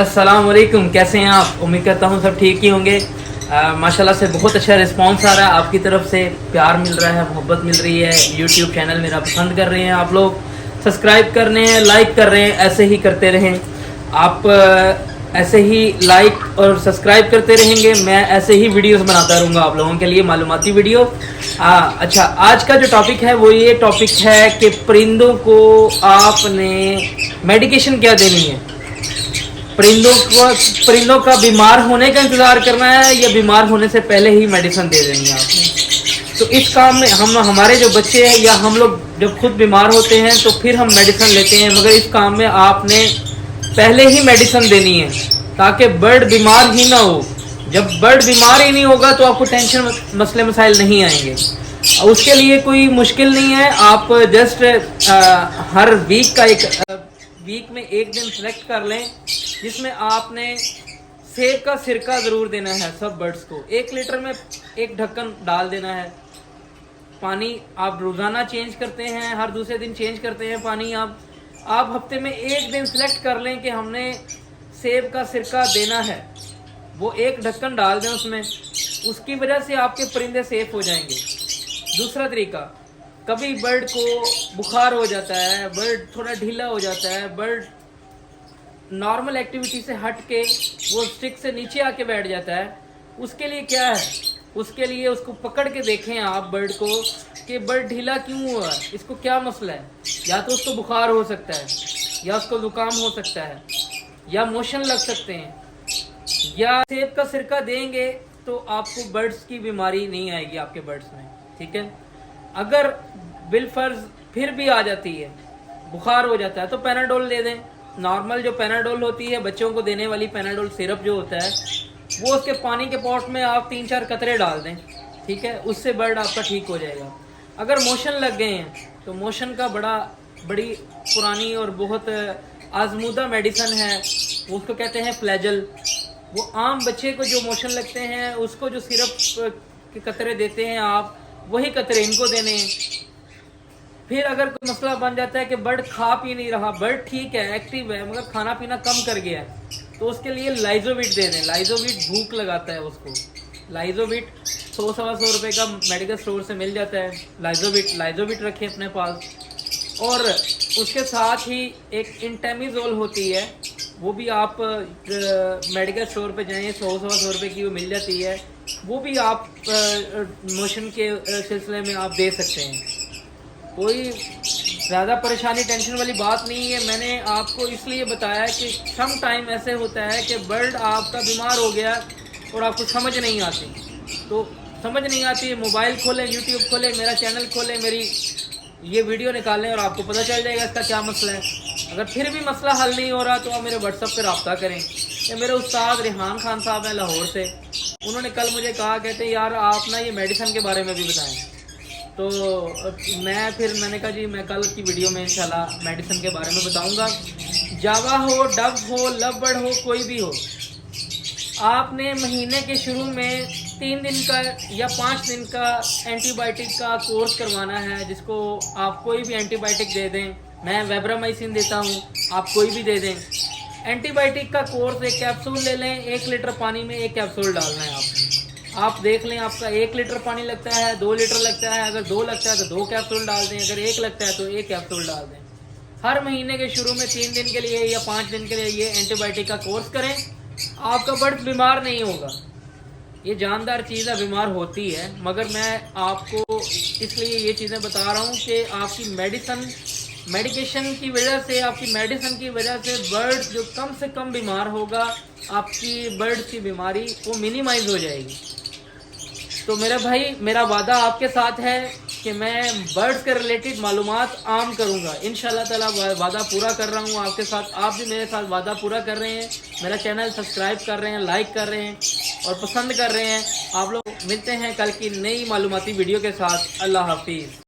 अस्सलाम वालेकुम, कैसे हैं आप? उम्मीद करता हूँ सब ठीक ही होंगे। माशाल्लाह से बहुत अच्छा रिस्पांस आ रहा है आपकी तरफ से, प्यार मिल रहा है, मोहब्बत मिल रही है। यूट्यूब चैनल मेरा पसंद कर रहे हैं आप लोग, सब्सक्राइब कर रहे हैं, लाइक कर रहे हैं। ऐसे ही करते रहें आप, ऐसे ही लाइक और सब्सक्राइब करते रहेंगे। मैं ऐसे ही वीडियोस बनाता रहूँगा आप लोगों के लिए, मालूमाती वीडियो। अच्छा, आज का जो टॉपिक है वो ये टॉपिक है कि परिंदों को आपने मेडिकेशन क्या देनी है। परिंदों का बीमार होने का इंतज़ार करना है या बीमार होने से पहले ही मेडिसिन दे देनी है आपने। तो इस काम में हमारे जो बच्चे हैं या हम लोग जब खुद बीमार होते हैं तो फिर हम मेडिसिन लेते हैं, मगर इस काम में आपने पहले ही मेडिसिन देनी है ताकि बर्ड बीमार ही ना हो। जब बर्ड बीमार ही नहीं होगा तो आपको टेंशन मसले मसाइल नहीं आएंगे। उसके लिए कोई मुश्किल नहीं है, आप जस्ट हर वीक का वीक में एक दिन सेलेक्ट कर लें जिसमें आपने सेब का सिरका ज़रूर देना है सब बर्ड्स को। 1 लीटर में 1 ढक्कन डाल देना है। पानी आप रोज़ाना चेंज करते हैं, हर दूसरे दिन चेंज करते हैं पानी। आप हफ्ते में एक दिन सेलेक्ट कर लें कि हमने सेब का सिरका देना है, वो 1 ढक्कन डाल दें उसमें। उसकी वजह से आपके परिंदे सेफ हो जाएंगे। दूसरा तरीका, कभी बर्ड को बुखार हो जाता है, बर्ड थोड़ा ढीला हो जाता है, बर्ड नॉर्मल एक्टिविटी से हट के वो स्टिक से नीचे आके बैठ जाता है। उसके लिए क्या है, उसके लिए उसको पकड़ के देखें आप बर्ड को कि बर्ड ढीला क्यों हुआ है, इसको क्या मसला है। या तो उसको बुखार हो सकता है, या उसको जुकाम हो सकता है, या मोशन लग सकते हैं, या सेब का सिरका देंगे तो आपको बर्ड्स की बीमारी नहीं आएगी आपके बर्ड्स में। ठीक है, अगर बिलफर्ज फिर भी आ जाती है, बुखार हो जाता है, तो पैनाडोल दे दें। नॉर्मल जो पैनाडोल होती है बच्चों को देने वाली पैनाडोल सिरप जो होता है, वो उसके पानी के पॉट में आप 3-4 कतरे डाल दें। ठीक है, उससे बर्ड आपका ठीक हो जाएगा। अगर मोशन लग गए हैं तो मोशन का बड़ी पुरानी और बहुत आजमूदा मेडिसिन है, उसको कहते हैं फ्लैजल। वो आम बच्चे को जो मोशन लगते हैं उसको जो सिरप के कतरे देते हैं आप, वही कतरे इनको देने हैं। फिर अगर कोई मसला बन जाता है कि बर्ड खा पी नहीं रहा, बर्ड ठीक है, एक्टिव है, मगर खाना पीना कम कर गया है, तो उसके लिए लाइजोविट दे दें। लाइजोविट भूख लगाता है उसको। लाइजोविट 100-125 रुपये का मेडिकल स्टोर से मिल जाता है। लाइजोविट रखें अपने पास। और उसके साथ ही एक इंटेमिजोल होती है, वो भी आप मेडिकल स्टोर पे जाएं, 100-125 रुपये की वो मिल जाती है। वो भी आप मोशन के सिलसिले में आप दे सकते हैं। कोई ज़्यादा परेशानी टेंशन वाली बात नहीं है। मैंने आपको इसलिए बताया कि सम टाइम ऐसे होता है कि बर्ड आपका बीमार हो गया और आपको समझ नहीं आती। तो समझ नहीं आती, मोबाइल खोलें, यूट्यूब खोलें, मेरा चैनल खोलें, मेरी ये वीडियो निकालें और आपको पता चल जाएगा इसका क्या मसला है। अगर फिर भी मसला हल नहीं हो रहा तो आप मेरे व्हाट्सएप पर रब्ता करें। ये मेरे उस्ताद रिहान खान साहब हैं लाहौर से, उन्होंने कल मुझे कहा, कहते यार आप ना ये मेडिसिन के बारे में भी बताएं। तो मैंने कहा जी मैं कल की वीडियो में इंशाल्लाह मेडिसिन के बारे में बताऊंगा। जावा हो, डव हो, लव बर्ड हो, कोई भी हो, आपने महीने के शुरू में 3 दिन का या 5 दिन का एंटीबायोटिक का कोर्स करवाना है, जिसको आप कोई भी एंटीबायोटिक दे दें। मैं वेब्रामाइसिन देता हूँ, आप कोई भी दे दें। एंटीबायोटिक का कोर्स 1 कैप्सूल ले लें, 1 लीटर पानी में 1 कैप्सूल डालना है आपने। आप देख लें आपका 1 लीटर पानी लगता है, 2 लीटर लगता है। अगर 2 लगता है तो 2 कैप्सूल डाल दें, अगर 1 लगता है तो 1 कैप्सूल डाल दें। हर महीने के शुरू में 3 दिन के लिए या 5 दिन के लिए ये एंटीबायोटिक का कोर्स करें, आपका बर्ड बीमार नहीं होगा। ये जानदार चीज़ है, बीमार होती है, मगर मैं आपको इसलिए ये चीज़ें बता रहा हूँ कि आपकी मेडिकेशन की वजह से, आपकी मेडिसिन की वजह से बर्ड जो कम से कम बीमार होगा, आपकी बर्ड की बीमारी वो मिनिमाइज हो जाएगी। तो मेरे भाई, मेरा वादा आपके साथ है कि मैं बर्ड्स के रिलेटेड मालूमात आम करूँगा। इंशाल्लाह ताला वादा पूरा कर रहा हूँ आपके साथ। आप भी मेरे साथ वादा पूरा कर रहे हैं, मेरा चैनल सब्सक्राइब कर रहे हैं, लाइक कर रहे हैं और पसंद कर रहे हैं। आप लोग मिलते हैं कल की नई मालूमाती वीडियो के साथ। अल्लाह हाफिज़।